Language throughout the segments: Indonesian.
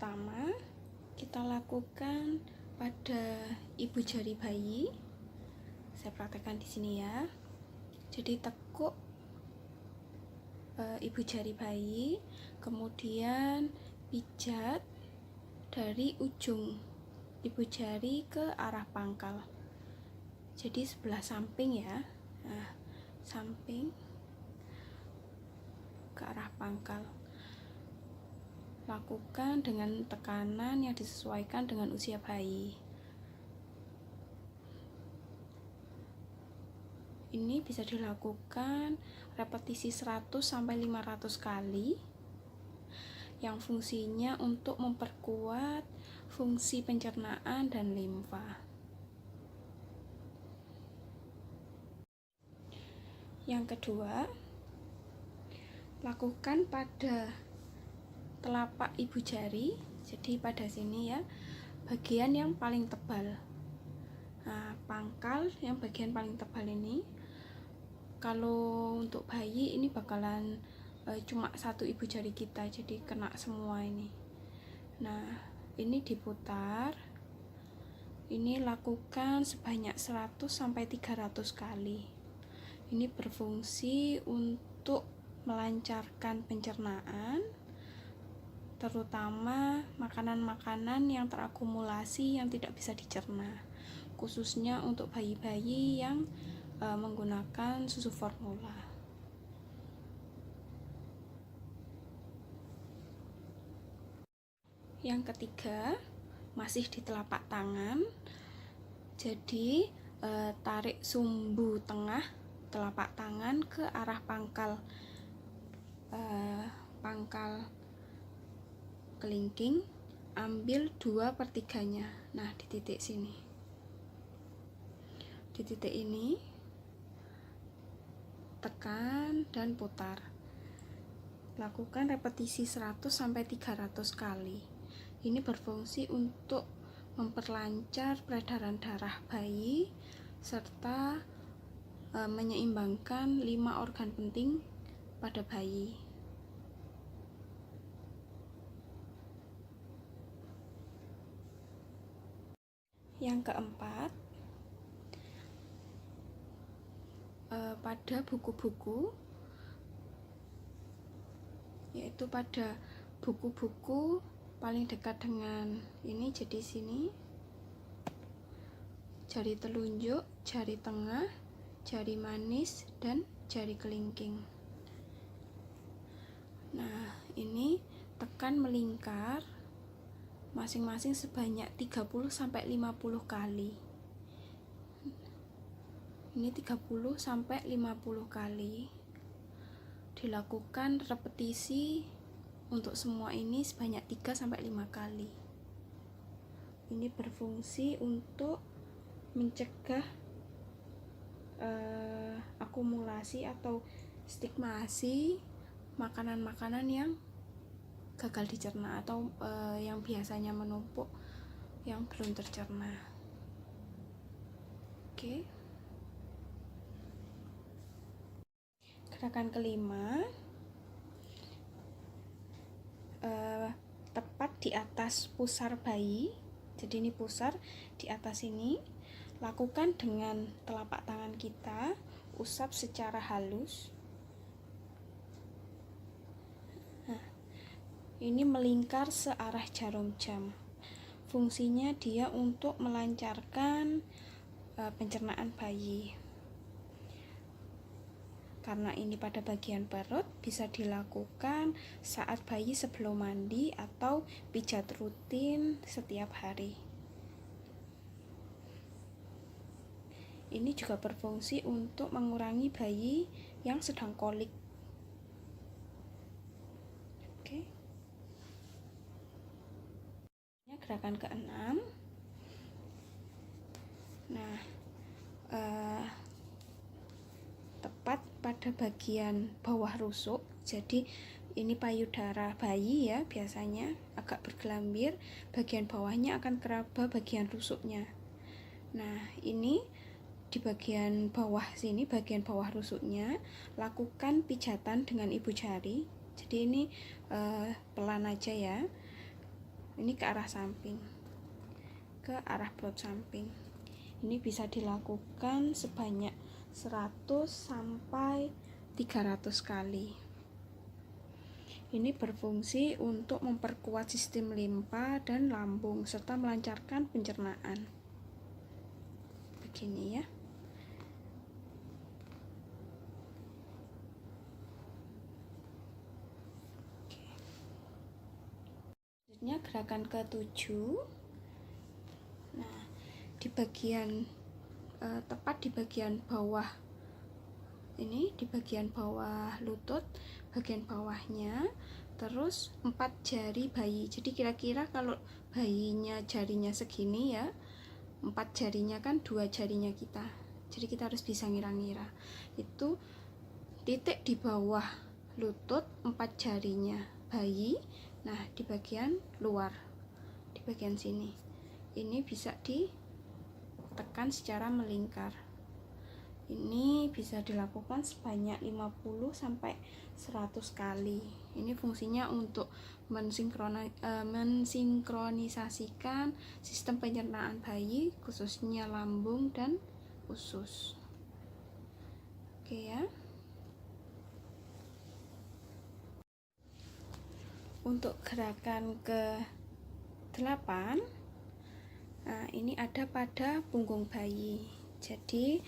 pertama kita lakukan pada ibu jari bayi. Saya praktekkan di sini ya. Jadi tekuk ibu jari bayi, kemudian pijat dari ujung ibu jari ke arah pangkal. Jadi sebelah samping ya. Nah, samping ke arah pangkal. Lakukan dengan tekanan yang disesuaikan dengan usia bayi. Ini bisa dilakukan repetisi 100-500 kali yang fungsinya untuk memperkuat fungsi pencernaan dan limfa. Yang kedua, lakukan pada telapak ibu jari, jadi pada sini ya, bagian yang paling tebal. Nah, pangkal yang bagian paling tebal ini, kalau untuk bayi ini bakalan cuma satu ibu jari kita, jadi kena semua ini. Nah, ini diputar. Ini lakukan sebanyak 100-300 kali. Ini berfungsi untuk melancarkan pencernaan, terutama makanan-makanan yang terakumulasi yang tidak bisa dicerna, khususnya untuk bayi-bayi yang menggunakan susu formula. Yang ketiga, masih di telapak tangan. Jadi tarik sumbu tengah telapak tangan ke arah pangkal kelingking, ambil 2/3-nya. Nah, di titik sini, di titik ini tekan dan putar. Lakukan repetisi 100-300 kali. Ini berfungsi untuk memperlancar peredaran darah bayi serta menyeimbangkan 5 organ penting pada bayi. Yang keempat, pada buku-buku, yaitu pada buku-buku paling dekat dengan ini, jadi sini jari telunjuk, jari tengah, jari manis, dan jari kelingking. Nah, ini tekan melingkar masing-masing sebanyak 30-50 kali. Ini 30-50 kali. Dilakukan repetisi untuk semua ini sebanyak 3-5 kali. Ini berfungsi untuk mencegah akumulasi atau stigmasi makanan-makanan yang gagal dicerna atau yang biasanya menumpuk yang belum tercerna. Oke. Gerakan kelima, tepat di atas pusar bayi. Jadi ini pusar di atas ini. Lakukan dengan telapak tangan kita, usap secara halus. Nah, ini melingkar searah jarum jam. Fungsinya dia untuk melancarkan pencernaan bayi. Karena ini pada bagian perut, bisa dilakukan saat bayi sebelum mandi atau pijat rutin setiap hari. Ini juga berfungsi untuk mengurangi bayi yang sedang kolik. Oke. Gerakan keenam. Nah, tepat pada bagian bawah rusuk. Jadi ini payudara bayi ya, biasanya agak bergelambir, bagian bawahnya akan keraba bagian rusuknya. Nah, ini di bagian bawah sini, bagian bawah rusuknya, lakukan pijatan dengan ibu jari. Jadi ini pelan aja ya. ini ke arah samping, ke arah perut samping. Ini bisa dilakukan sebanyak 100 sampai 300 kali. Ini berfungsi untuk memperkuat sistem limpa dan lambung serta melancarkan pencernaan. Begini ya. Selanjutnya gerakan ke-7. Nah, di bagian tepat di bagian bawah ini, di bagian bawah lutut, bagian bawahnya, terus 4 jari bayi. Jadi kira-kira kalau bayinya jarinya segini ya, 4 jarinya kan 2 jarinya kita. Jadi kita harus bisa ngira-ngira. Itu titik di bawah lutut, 4 jarinya bayi. Nah, di bagian luar, di bagian sini, ini bisa ditekan secara melingkar. Ini bisa dilakukan sebanyak 50 sampai 100 kali. Ini fungsinya untuk mensinkronisasikan sistem pencernaan bayi, khususnya lambung dan usus. Oke ya. Untuk gerakan ke-8, nah ini ada pada punggung bayi. Jadi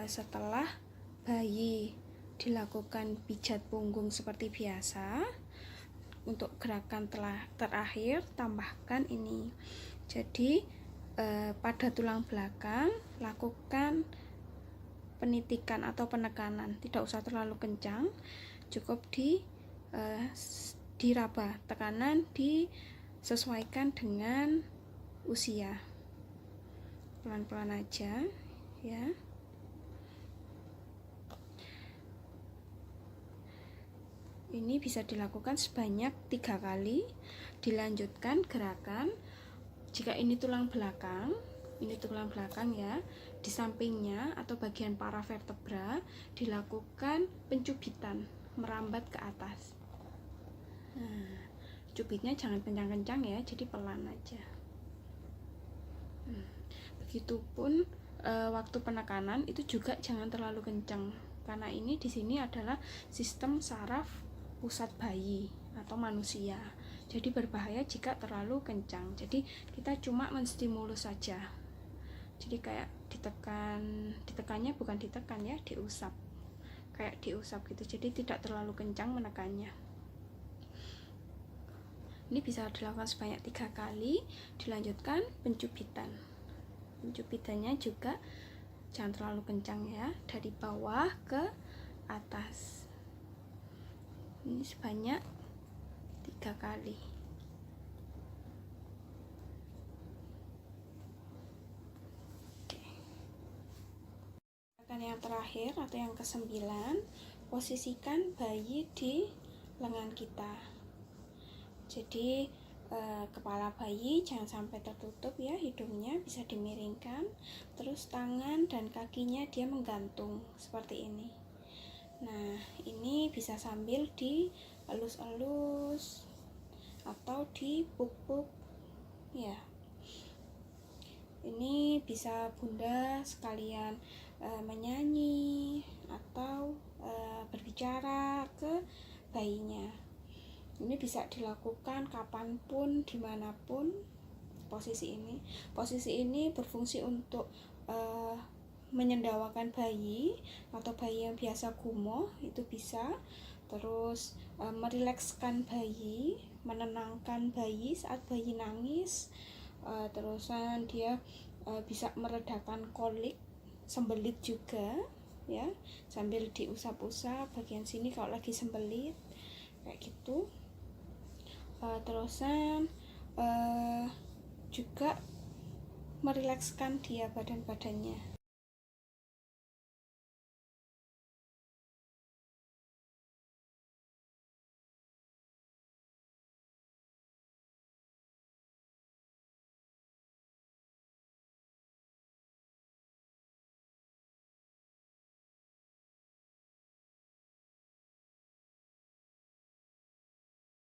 setelah bayi dilakukan pijat punggung seperti biasa, untuk gerakan terakhir tambahkan ini. Jadi pada tulang belakang lakukan penitikan atau penekanan, tidak usah terlalu kencang, cukup diraba, tekanan disesuaikan dengan usia, pelan-pelan aja ya. Ini bisa dilakukan sebanyak 3 kali. Dilanjutkan gerakan, jika ini tulang belakang ya, di sampingnya atau bagian paravertebra dilakukan pencubitan, merambat ke atas. Nah, cubitnya jangan kencang-kencang ya, jadi pelan aja. Begitupun waktu penekanan itu juga jangan terlalu kencang, karena ini di sini adalah sistem saraf pusat bayi atau manusia. Jadi berbahaya jika terlalu kencang. Jadi kita cuma menstimulus saja. Jadi kayak ditekannya bukan ditekan ya, diusap. Kayak diusap gitu. Jadi tidak terlalu kencang menekannya. Ini bisa dilakukan sebanyak 3 kali. Dilanjutkan pencubitan. Pencubitannya juga jangan terlalu kencang ya, dari bawah ke atas. Ini sebanyak 3 kali. Oke. Gerakan yang terakhir atau yang ke-9, posisikan bayi di lengan kita. Jadi kepala bayi jangan sampai tertutup ya, hidungnya bisa dimiringkan, terus tangan dan kakinya dia menggantung seperti ini. Nah, ini bisa sambil dielus-elus atau dipuk-puk ya. Ini bisa bunda sekalian menyanyi atau berbicara ke bayinya. Ini bisa dilakukan kapanpun, dimanapun. Posisi ini berfungsi untuk menyendawakan bayi atau bayi yang biasa gumoh, itu bisa. Terus merilekskan bayi, menenangkan bayi saat bayi nangis. Terusan dia bisa meredakan kolik, sembelit juga ya, sambil diusap-usap bagian sini kalau lagi sembelit kayak gitu. Terusan juga merilekskan dia badan-badannya.